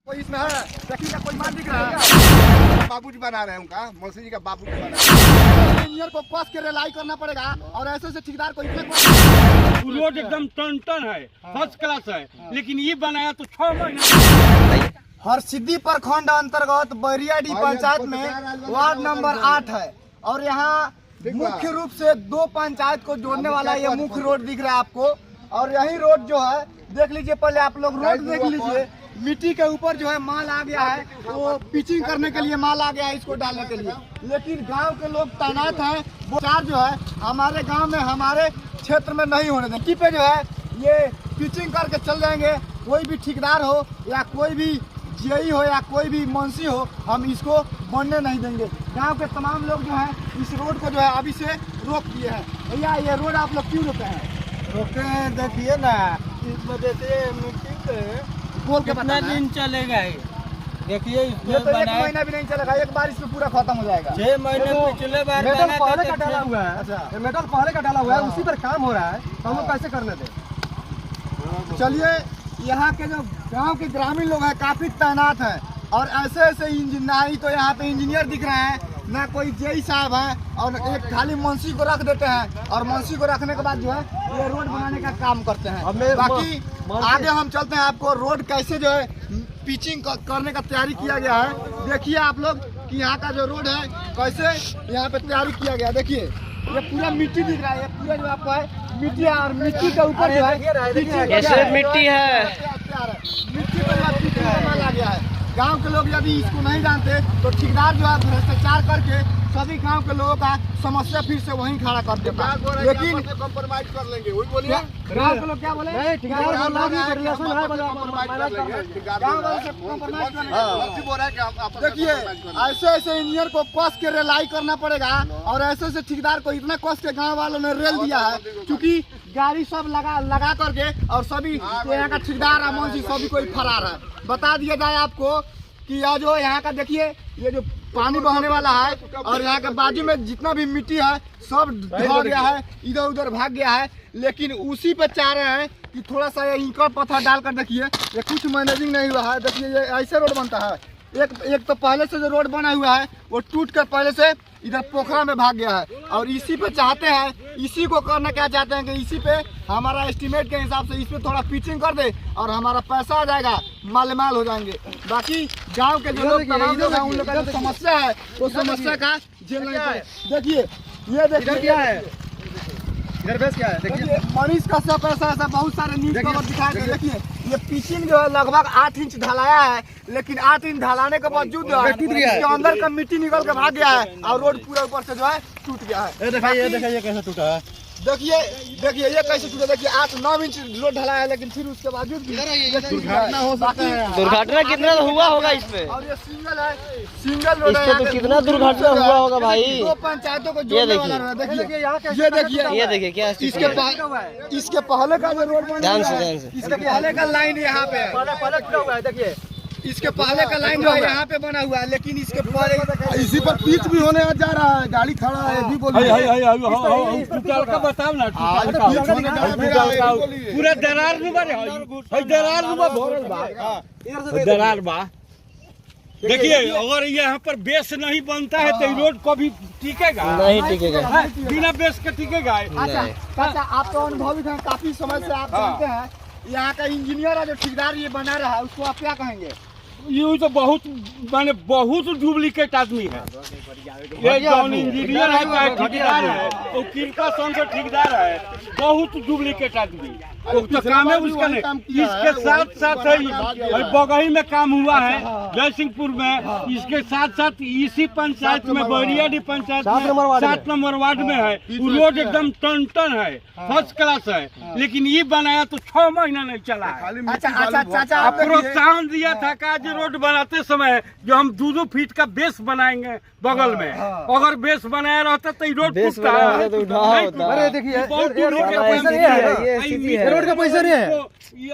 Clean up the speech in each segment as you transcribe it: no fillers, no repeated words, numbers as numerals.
कोई इसमें है देखिए का कोई माल दिख रहा है। बाबूजी बना रहे हैं उनका मौसी जी का बाबूजी बना रहे हैं। इंजीनियर को कस के रेलाई करना पड़ेगा और ऐसे से ठेकेदार को इतने रोड एकदम टन है, फर्स्ट क्लास है, लेकिन ये बनाया तो 6 महीने। हरसिद्धि प्रखंड अंतर्गत बैरियाडीह पंचायत में वार्ड नंबर 8 है और यहाँ मुख्य रूप से 2 पंचायत को जोड़ने वाला ये मुख्य रोड दिख रहा है आपको। और यही रोड जो है देख लीजिए, पहले आप लोग रोड देख लीजिए, मिट्टी के ऊपर जो है माल आ गया है, वो पिचिंग करने के लिए माल आ गया है इसको डालने के लिए। लेकिन गांव के लोग तैनात हैं, वो चार जो है हमारे गांव में हमारे क्षेत्र में नहीं होने देंगे। पे जो है ये पिचिंग करके चल जाएंगे। कोई भी ठेकेदार हो या कोई भी जीआई हो या कोई भी मुंशी हो, हम इसको बनने नहीं देंगे। गांव के तमाम लोग जो है इस रोड को जो है अभी से रोक दिए हैं। भैया ये रोड आप लोग क्यों रोके हैं? रोके हैं देखिए ना, इस वजह से मिट्टी पे बोल के कितना बताना है। दिन चलेगा ये देखिए। ये इसमें तो 1 बनाए महीना भी नहीं चलेगा, एक बार इसमें पूरा खत्म हो जाएगा। 6 महीने पिछले बार मेटल बना पहले था का तो डाला हुआ है। अच्छा। ये मेटल पहले का डाला हुआ है, उसी पर काम हो रहा है, तो हम लोग कैसे करने दें? चलिए, यहाँ के जो गांव के ग्रामीण लोग हैं काफी तैनात हैं और ऐसे ऐसे इंजीनियर, तो यहाँ पे इंजीनियर दिख रहे हैं ना, कोई जेई साहब हैं और एक खाली मुंशी को रख देते हैं और मुंशी को रखने के बाद जो है ये रोड बनाने का काम करते हैं। बाकी आगे हम चलते हैं, आपको रोड कैसे जो है पिचिंग करने का तैयारी किया गया है। देखिए आप लोग कि यहाँ का जो रोड है कैसे यहाँ पे तैयारी किया गया। देखिए ये पूरा मिट्टी दिख रहा है, ये पूरा जो आपको है मिट्टी है और मिट्टी के ऊपर जो है ऐसे मिट्टी है, मिट्टी पर पिचिंग का माल आ गया है। गांव के लोग यदि इसको नहीं जानते तो ठेकेदार जो है भ्रष्टाचार करके सभी गांव के लोगों का समस्या फिर से वहीं खड़ा कर देता है। लेकिन कॉम्प्रोमाइज कर लेंगे, वही बोलिए। गांव के लोग क्या बोले? नहीं, ठेकेदार बोल रहा है कि रिलेशन है, गांव वालों से कॉम्प्रोमाइज करने। देखिए ऐसे ऐसे इंजीनियर को कस के रेलाई करना पड़ेगा और ऐसे ऐसे ठेकेदार को इतना कस के गांव वालों ने रेल दिया है, क्योंकि गाड़ी सब लगा करके और सभी यहाँ का ठेकेदार और मुंशी सभी कोई फरार है। बता दिया जाए आपको कि यह जो यहाँ का देखिए ये जो पानी बहने वाला है और यहाँ के बाजू में जितना भी मिट्टी है सब ढह गया है, इधर उधर भाग गया है। लेकिन उसी पे चाह रहे हैं कि थोड़ा सा ये ईंट पत्थर डाल कर देखिए, ये कुछ मैनेजिंग नहीं हुआ है। देखिए ये ऐसे रोड बनता है, एक तो पहले से जो रोड बना हुआ है वो टूट कर पहले से इधर पोखरा में भाग गया है और इसी पे चाहते हैं, इसी को करना क्या चाहते हैं कि इसी पे हमारा एस्टिमेट के हिसाब से इस पे थोड़ा पिचिंग कर दे और हमारा पैसा आ जाएगा, माल हो जाएंगे। बाकी गांव के जो लोग तमाम लोग हैं उन लोगों का जो समस्या है वो समस्या का झेल नहीं पाए। देखिए ये देखिए क्या है, इधर बेस क्या है देखिए मनीष कश्यप ऐसा बहुत सारे न्यूज कवर दिखाए थे। देखिए ये पिचिंग जो है लगभग 8 इंच ढलाया है, लेकिन 8 इंच ढलाने के बावजूद जो है इसके अंदर का मिट्टी निकल के भाग गया है और रोड पूरा ऊपर से जो है टूट गया है। देखिए कैसे टूटा है। देखिए ये कैसे टूटा। देखिए 8-9 इंच रोड ढला है, लेकिन फिर उसके बावजूद भी दुर्घटना हो सकता है। दुर्घटना कितना हुआ होगा इसमें? और ये सिंगल है, सिंगल रोड है। तो कितना दुर्घटना हुआ होगा भाई? 2 पंचायतों को जोड़ने वाला रोड है। देखिए ये देखिए क्या इसके पहले का जो रोड बना ध्यान हुआ से, है, इसके पहले का लाइन यहाँ पे है, पहले टूटा हुआ है। देखिए इसके पहले का लाइन जो है यहाँ पे बना हुआ है, लेकिन इसके पहले इसी पर पिच भी होने जा रहा है, गाड़ी खड़ा है भी बोलिए। का बताओ ना, पूरा दरार दरार बा। देखिए अगर यहाँ पर बेस नहीं बनता है तो रोड कभी टिकेगा नहीं टिकेगा, बिना बेस के टिकेगा। अच्छा आप तो अनुभवी हैं, काफी समय से आप जानते हैं यहाँ का इंजीनियर है जो ठेकेदार ये बना रहा है, उसको आप क्या कहेंगे? यूँ तो बहुत बहुत डुप्लीकेट आदमी है ये, जौन इंजीनियर है चाहे ठेकेदार है, वो किनका संग के ठेकेदार है, बहुत डुप्लीकेट आदमी। तो काम है उसका नहीं। इसके साथ साथ है बगही में काम हुआ है जयसिंहपुर में, इसके साथ साथ इसी पंचायत में बैरियाडीह पंचायत में 7 नंबर वार्ड में है, वो रोड एकदम टन है, फर्स्ट क्लास है, लेकिन ये बनाया तो 6 महीना नहीं चला है। अच्छा चाचा प्रोत्साहन दिया था कि आज रोड बनाते समय जो हम 2-2 फीट का बेस बनाएंगे बगल में, अगर बेस बनाया रहता तो ये रोड टूटता है। अरे देखिए रोड का पैसा नहीं है। ये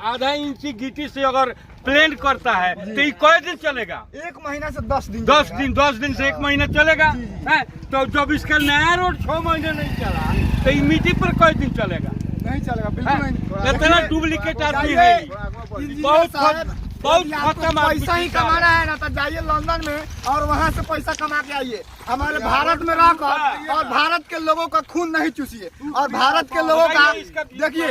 आधा इंची गिट्टी से अगर प्लेन करता है तो ये कै दिन चलेगा? 1 महीना से 10 दिन 10 दिन से 1 महीना चलेगा है। तो जब इसका नया रोड 6 महीने नहीं चला तो ये मिट्टी पर कै दिन चलेगा? नहीं चलेगा, बिल्कुल नहीं। इतना डुप्लीकेट आदमी है, बहुत बहुत यदि आपको खत्म पैसा ही कमाना है ना तो जाइए लंदन में और वहाँ से पैसा कमा के आइए। हमारे भारत में रहकर और भारत के लोगों का खून नहीं चूसिए और भारत के लोगों का देखिए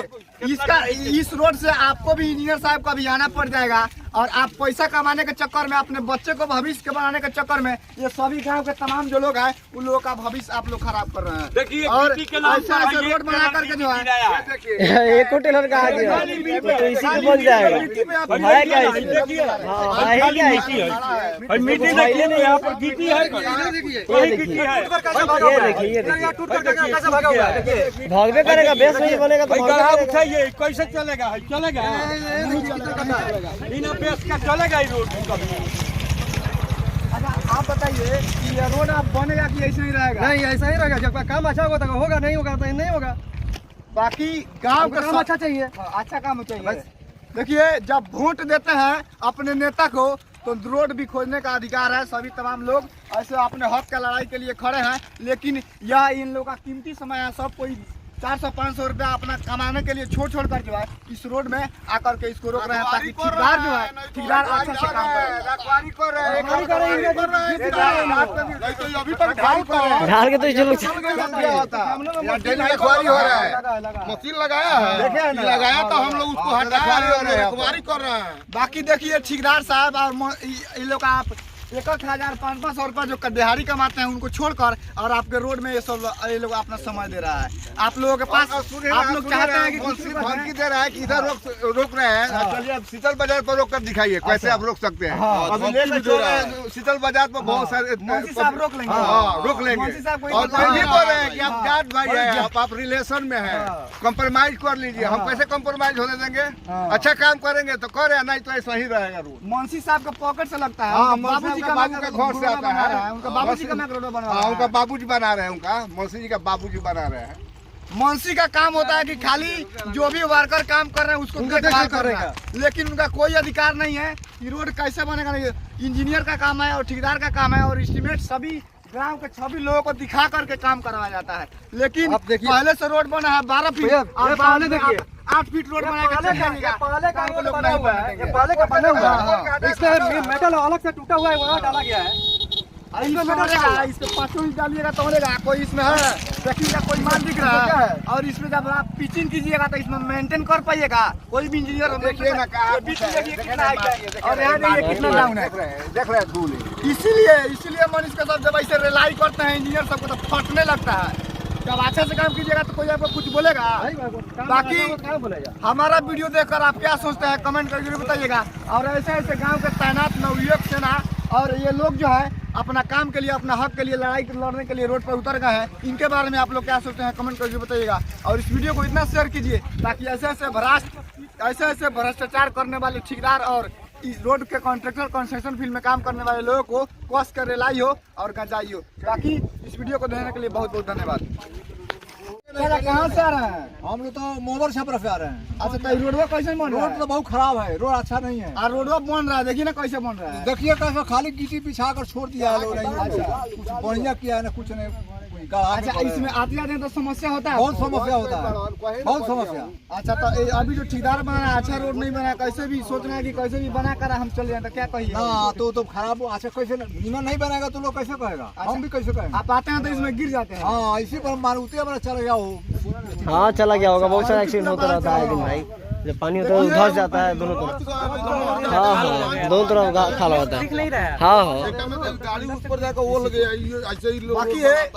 इस रोड से आपको भी इंजीनियर साहब का भी आना पड़ जाएगा और आप पैसा कमाने के चक्कर में अपने बच्चे को भविष्य के बनाने के चक्कर में ये सभी गांव के तमाम जो लोग हैं उन लोगों का भविष्य आप लोग खराब कर रहे हैं। देखिए और गिट्टी के नाम ऐसा ऐसा रोड बना करके जो है एक को टेलर का आ गया तो इसी को बोल जाएगा है क्या और मिट्टी देखिए ना यहाँ पर गिट्टी है वही गिट्टी है ये देखिए भागवे करेगा बेस नहीं बनेगा तो गला उठाइए कैसे चलेगा चलेगा बिना बेस का चलेगा ही रोड कभी। आप बताइए कि ये रोड आप बनेगा कि ऐसे ही रहेगा? नहीं ऐसा ही रहेगा, जब काम अच्छा होगा तो होगा, नहीं होगा तो नहीं होगा। बाकी गांव का काम अच्छा चाहिए, अच्छा काम चाहिए। देखिए जब वोट देते हैं अपने नेता को तो रोड भी खोजने का अधिकार है। सभी तमाम लोग ऐसे अपने हक का लड़ाई के लिए खड़े हैं, लेकिन यह इन लोगों का कीमती समय है। सब कोई 400-500 रुपया अपना कमाने के लिए छोड़ कर जो है इस रोड में आकर के इसको रोक रहे हैं ताकि ठेकेदार जो है ठेकेदार अच्छा से काम ढाल के तो चलो मशीन लगाया है, लगाया तो हम लोग उसको हटा रहे हैं। बाकी देखिए ठेकेदार साहब और इन लोग आप 1,000-500 रुपया जो दिहाड़ी कमाते हैं उनको छोड़कर और आपके रोड में ये लोग अपना समय दे रहा है। आप लोगों के पास आप लोग चाहते हैं कि धमकी दे रहा है कि इधर रोक रहे हैं। चलिए अब शीतल बाजार पर रोक कर दिखाइए कैसे आप रोक सकते हैं। अभी शीतल बाजार पर बहुत सारे साहब रोक लेंगे। रोक लेंगे और ये बोल रहे हैं कि आप जाट भाई है, आप रिलेशन में है, कम्प्रोमाइज कर लीजिए। हम कैसे कम्प्रोमाइज होने देंगे? अच्छा काम करेंगे तो करे, नहीं तो ऐसा ही रहेगा रोड। मुंशी साहब का पॉकेट से लगता है, बाबू का घर से आता है, उनका बाबूजी का रोड बना रहा है। उनका बाबूजी बना रहे हैं, उनका मुंशी जी का बाबूजी बना रहे हैं। मुंशी का काम होता है कि खाली जो भी वर्कर काम कर रहे हैं उसको देखभाल करेगा, लेकिन उनका कोई अधिकार नहीं है कि रोड कैसे बनेगा। नहीं, इंजीनियर का काम है और ठेकेदार का काम है और एस्टीमेट सभी गांव के सभी लोगों को दिखा करके काम करवाया जाता है। लेकिन पहले से रोड बना है 12 फीट और पहले देखिए 8 फीट रोड बनाएगा। पहले का लोग नहीं हुआ है, पहले का बना हुआ है, इसमें मेटल अलग से टूटा हुआ है वहाँ डाला गया है। इसमें 5 इंच डालिएगा तो होगा। कोई इसमें है देखिएगा कोई माल दिख रहा है और इसमें जब आप पिचिंग कीजिएगा तो इसमें मेंटेन कर पाइएगा। कोई भी इंजीनियर देखिए ना और यहाँ देखिए कितना डाउन है, देख रहे हैं धूल। इसीलिए मनुष्य के साथ जब ऐसे रिलाई करते हैं इंजीनियर सबको तो फटने लगता है। जब अच्छा से काम कीजिएगा तो कोई आपको कुछ बोलेगा। बाकी हमारा वीडियो देखकर आप क्या सोचते हैं कमेंट करके जरूर बताइएगा। और ऐसे ऐसे गांव के तैनात नवयुवक सेना और ये लोग जो है अपना काम के लिए अपना हक के लिए लड़ाई लड़ने के लिए रोड पर उतर गए हैं, इनके बारे में आप लोग क्या सोचते हैं कमेंट करके बताइएगा। और इस वीडियो को इतना शेयर कीजिए ताकि ऐसे ऐसे भ्रष्टाचार करने वाले ठेकेदार और इस रोड के कॉन्ट्रैक्टर कंस्ट्रक्शन फील्ड में काम करने वाले लोगों को कस कर रिलाई हो और गंजाई हो। बाकी इस वीडियो को देखने के लिए बहुत बहुत धन्यवाद। कहाँ से आ रहे हैं? हम लोग तो मोबर छपरा से आ रहे हैं। अच्छा तो रोडवा कैसे बन रहा है? रोड तो बहुत खराब है, रोड अच्छा नहीं है। और रोडवा बन रहा है, देखिए ना कैसे बन रहा है। देखिए कैसे खाली गिट्टी बिछा कर छोड़ दिया है लोग, कुछ बढ़िया किया है ना कुछ नहीं। अच्छा इसमें आते जाते तो समस्या होता है, बहुत समस्या होता है, बहुत समस्या। अच्छा तो अभी जो ठेकेदार बना है अच्छा रोड नहीं बना, कैसे भी सोच रहे हैं कि कैसे भी बना कर हम चल जाए तो क्या कहिए? ना तो खराब अच्छा कैसे नीमन नहीं बनेगा तो लोग कैसे कहेगा? हम भी कैसे कहेंगे? आप आते हैं तो इसमें गिर जाते हैं। हाँ इसी पर मारुति हमारा चला गया हो। हाँ चला गया होगा, बहुत सारा एक्सीडेंट होता रहता है भाई। जब पानी होता है धस जाता है दोनों तरफ। हाँ दोनों तरफ खाला होता है। हाँ गाड़ी ऊपर जाकर वो लगे ऐसे ही लोग। बाकी है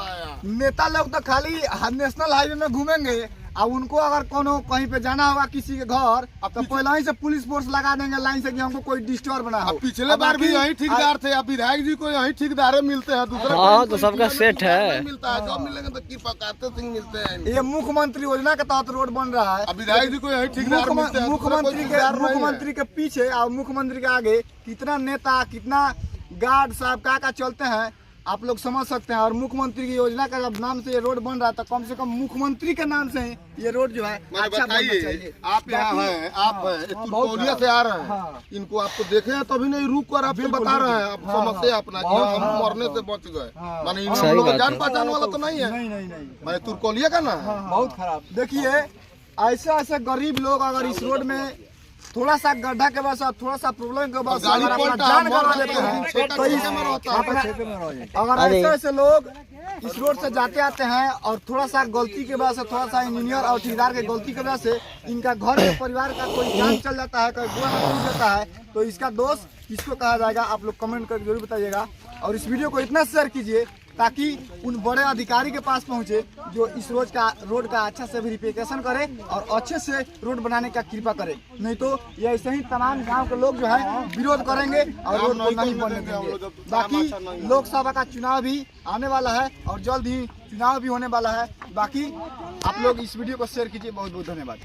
नेता लोग तो खाली नेशनल हाईवे में घूमेंगे और उनको अगर कोनो कहीं पे जाना होगा किसी के घर तो पहले ही से पुलिस फोर्स लगा देंगे लाइन से कि हमको कोई डिस्टर्ब ना हो। पिछले बार भी यही ठेकेदार थे, अब विधायक जी को यही ठेकेदार मिलते हैं। दूसरा हाँ तो सबका सेट है, मिलता है जब मिलेंगे तो की पकाते सिंह मिलते हैं। ये मुख्यमंत्री योजना के तहत रोड बन रहा है। अब विधायक जी को यही ठेकेदार मिलते हैं। मुख्यमंत्री के पीछे और मुख्यमंत्री के आगे कितना नेता कितना गार्ड साहब क्या चलते हैं आप लोग समझ सकते हैं। और मुख्यमंत्री की योजना का जब नाम से ये रोड बन रहा है तो कम से कम मुख्यमंत्री के नाम से ये रोड जो है अच्छा बनना चाहिए। आप यहाँ हैं, आप तुर्कोलिया से आ रहे हैं, इनको आपको देखे हैं तभी नहीं रुक कर आपको बता रहे हैं आप समस्या अपना कि हम मरने से बच गए। माने इन लोग जान पहचान वाला तो नहीं है। नहीं माने तुर्कोलिया का ना बहुत खराब। देखिए ऐसे ऐसे गरीब लोग अगर इस रोड में थोड़ा सा गड्ढा के वजह से, थोड़ा सा प्रॉब्लम के वजह से अगर अपना जान गंवा लेते हैं तो अगर ऐसे ऐसे लोग इस रोड से जाते आते हैं और थोड़ा सा गलती के वजह से, थोड़ा सा इंजीनियर और ठेकेदार के गलती की वजह से इनका घर के परिवार का कोई जान चल जाता है, कोई बुरा टूट जाता है, तो इसका दोष किसको कहा जाएगा आप लोग कमेंट करके जरूर बताइएगा। और इस वीडियो को इतना शेयर कीजिए ताकि उन बड़े अधिकारी के पास पहुंचे जो इस रोड का अच्छा से वेरिफिकेशन करे और अच्छे से रोड बनाने का कृपा करे, नहीं तो ये ऐसे ही तमाम गांव के लोग जो है विरोध करेंगे और रोड को नहीं बनने देंगे। बाकी लोकसभा का चुनाव भी आने वाला है और जल्द ही चुनाव भी होने वाला है। बाकी आप लोग इस वीडियो को शेयर कीजिए। बहुत बहुत धन्यवाद।